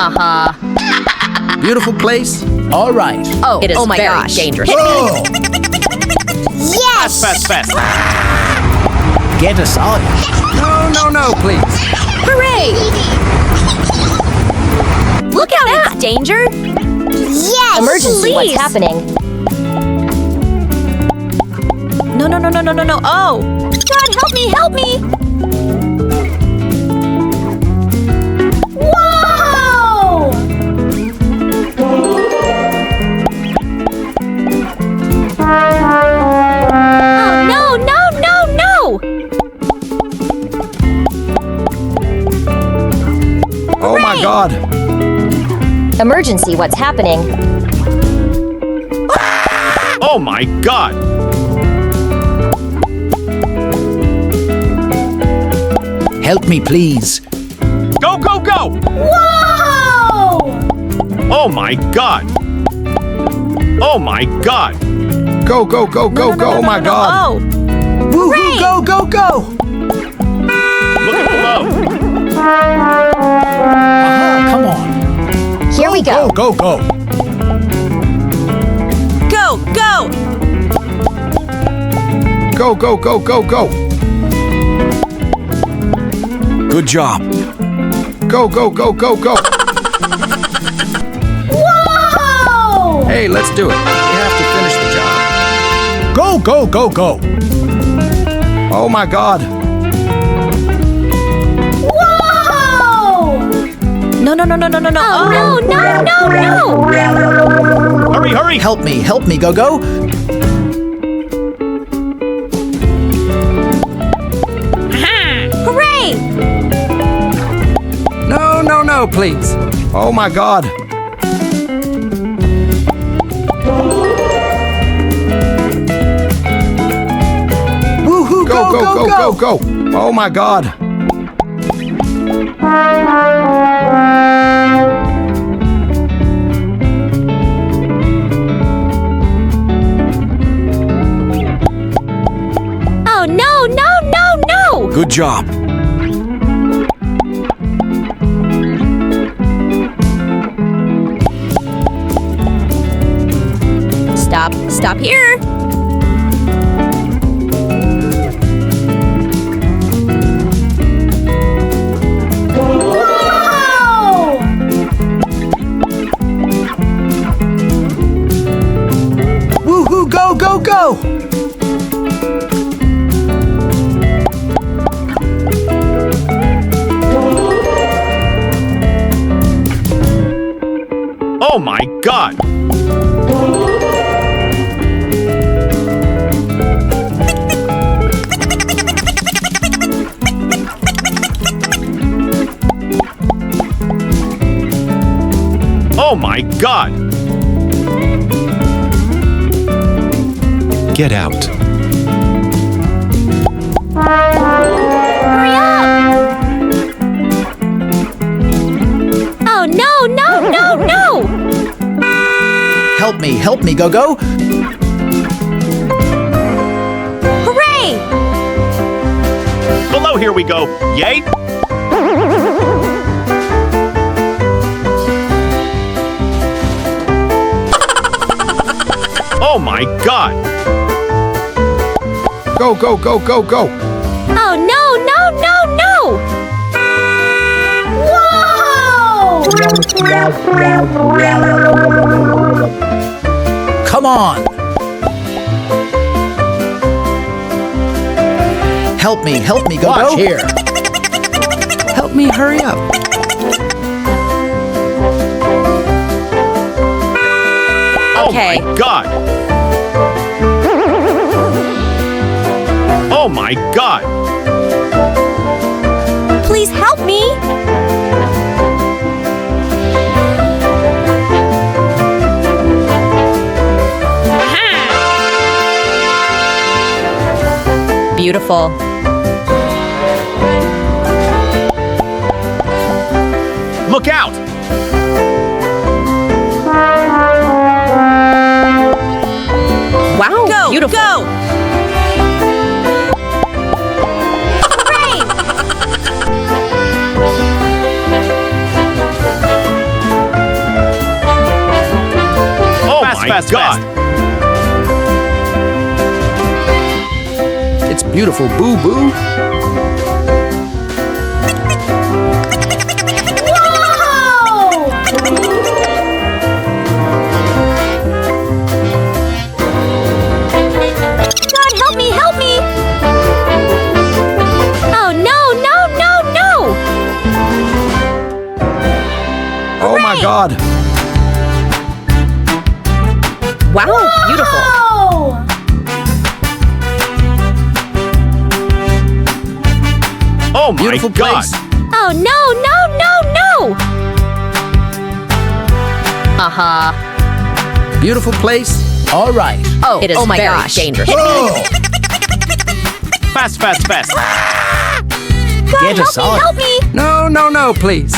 Uh-huh. Beautiful place? All right. Oh, it is my very gosh. dangerous. Whoa! Yes! Fast. Get us out. No, please. Hooray! Look out, it's danger. Yes! Emergency, what's please. happening? No. Oh! God, help me! Whoa! Oh, no! Oh my God. Emergency, what's happening? Oh my God! Help me, please. Go! Whoa! Oh my God! Oh my God! Go. Oh my God. Oh! Woohoo, go. Look at below! Come on. Here we go. Go. Go! Go. Good job. Go. Whoa! Hey, let's do it. We have to finish the job. Go. Oh my God. Whoa! No! Oh, No! Hurry! Help me, go. Hooray! No, please. Oh my God. Woohoo, go. Oh my God. Oh, no! Good job. Stop here! Whoa! Woohoo, go. Oh my God! Oh my God! Get out. Hurry up! Oh, no! Help me, go. Hooray! Below here we go! Yay! Oh my God! Go. Oh, no! Whoa! Come on. Help me, go. Watch here. Help me hurry up. Okay. Oh my God! Oh my God! Please help me! Beautiful. Look out! Wow, Go! beautiful. Go! Hooray! fast, God. It's beautiful, boo-boo. God, help me, help me! Oh, no, no, no, no! Oh my God. Wow, beautiful. Oh my Beautiful God. place. Oh, no, no, no, no! Uh-huh. Beautiful place. All right. Oh, it is my very gosh. dangerous. Oh, Fast, fast, fast. God, Get us help me, on. help me! no, no, no, please.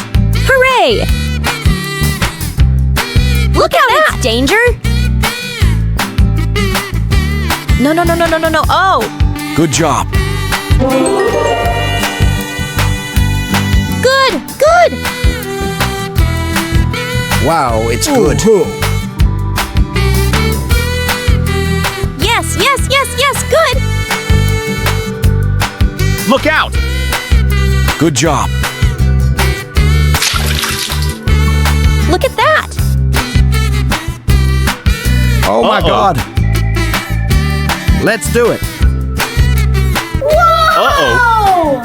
Hooray! Look out, it's danger! No, no, no, no, no, no, no. Oh! Good job. Good, good! Wow, it's good. Yes, yes, yes, yes, good! Look out. Good job. Look at that! Oh my Uh-oh. God. Let's do it. Uh-oh.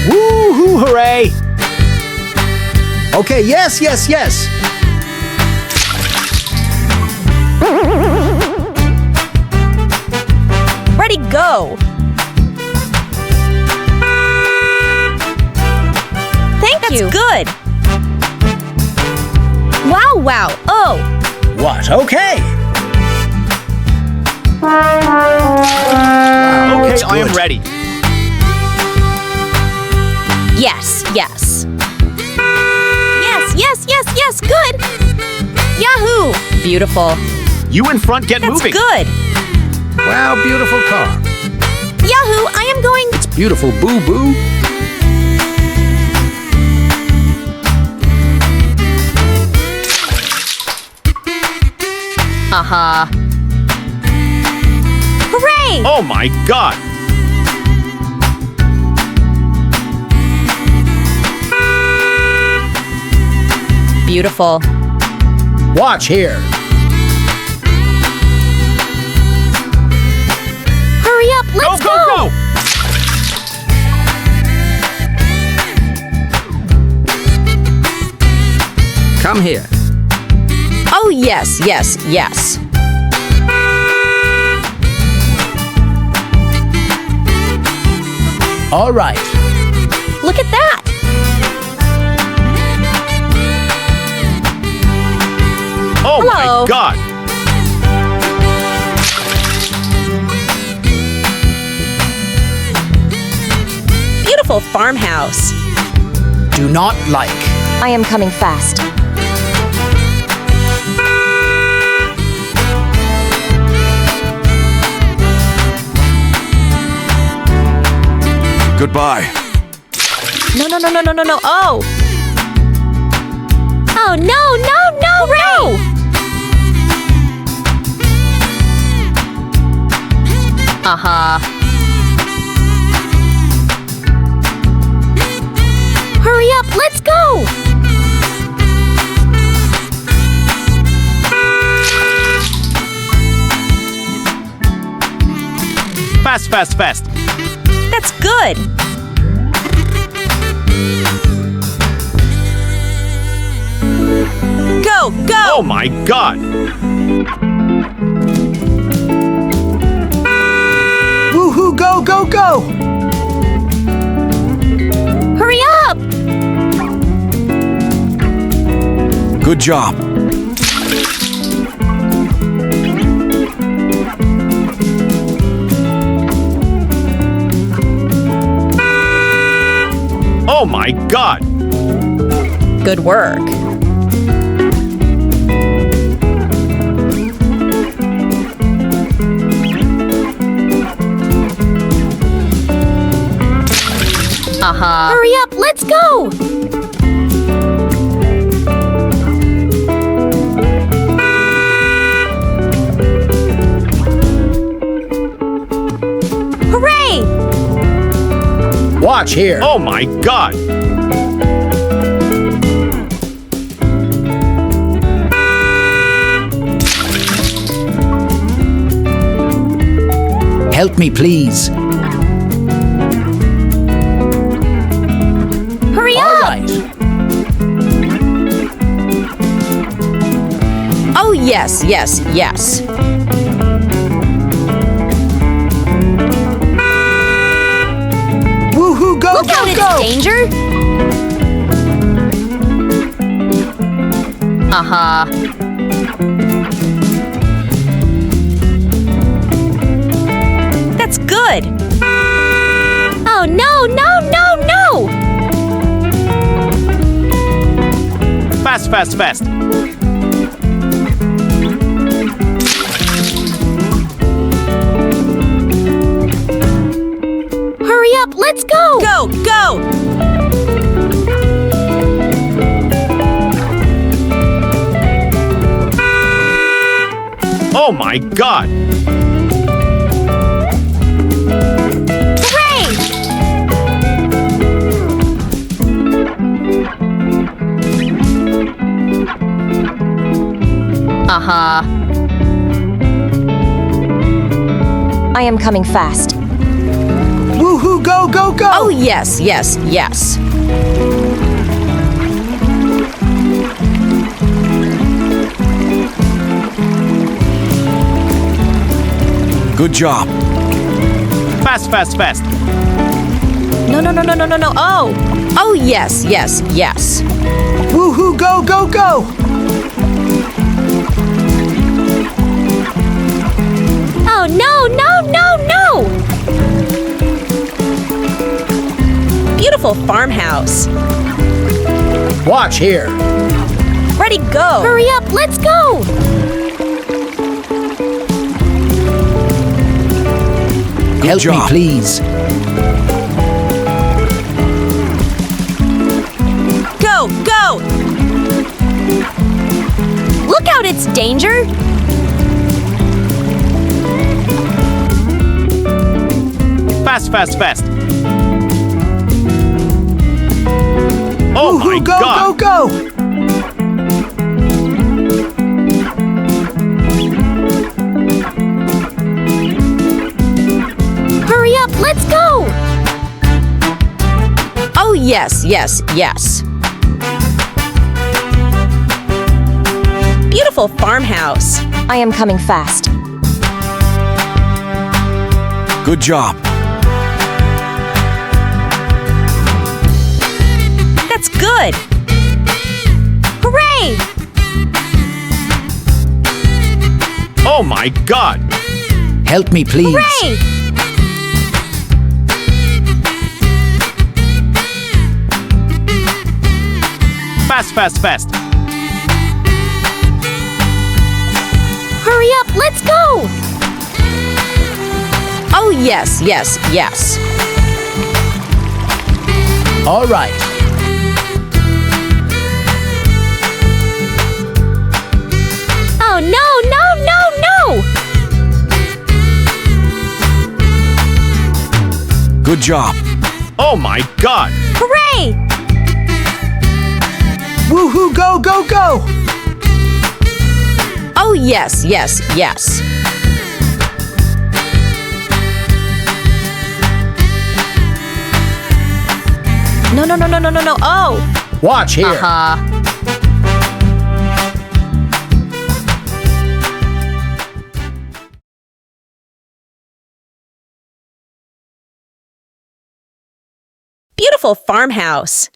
Woo-hoo, hooray. Okay, yes, yes, yes. Ready, go! Thank you! That's good! Wow, wow, oh! What? Okay. Okay, it's I am good. ready. Yes, yes. Yes, yes, yes, yes, good! Yahoo! Beautiful. You in front, get That's moving. good! Wow, beautiful car. Yahoo! I am going... Beautiful boo-boo. Uh-huh. Hooray! Oh my God. Beautiful. Watch here. Hurry up, let's Go, go, go. Come here. Oh, yes, yes, yes. All right. Look at that! Oh Hello. my God. Beautiful farmhouse. Do not like. I am coming fast. Goodbye. No, no, no, no, no, no, no, oh! Oh, no, no, no, no! Uh-huh. Hurry up, let's go! Fast, fast, fast. That's good! Go, go! Oh my God. Woohoo, go, go, go. Hurry up! Good job. Oh my God. Good work. Uh-huh. Hurry up, let's go! Watch here. Oh my God! Help me, please. Hurry All up! right. Oh, yes, yes, yes. Woohoo, go, Look go, out, it's go! danger! Uh-huh. That's good! Oh, no, no, no, no! Fast, fast, fast! Hurry up, let's go! Go, go! Oh my God! Hooray! Uh-huh. I am coming fast. Woohoo, go, go, go! Oh, yes, yes, yes. Good job. Fast, fast, fast! No, no, no, no, no, no, no. Oh! Oh, yes, yes, yes. Woohoo, go, go, go! Oh, no, no, no, no! Beautiful farmhouse. Watch here. Ready, go. Hurry up, let's go! Help me, please. Go, go! Look out, it's danger! Fast, fast, fast! Oh my Woohoo, go, God! go, go! Hurry up, let's go! Oh, yes, yes, yes. Beautiful farmhouse. I am coming fast. Good job. That's good! Hooray! Oh my God! Help me, please. Hooray! Fast, fast, fast! Hurry up, let's go! Oh, yes, yes, yes. All right. Oh, no, no, no, no! Good job. Oh my God! Hooray! Woohoo, go, go, go! Oh, yes, yes, yes. No, no, no, no, no, no, no. Oh! Watch here. Uh-huh. Beautiful farmhouse.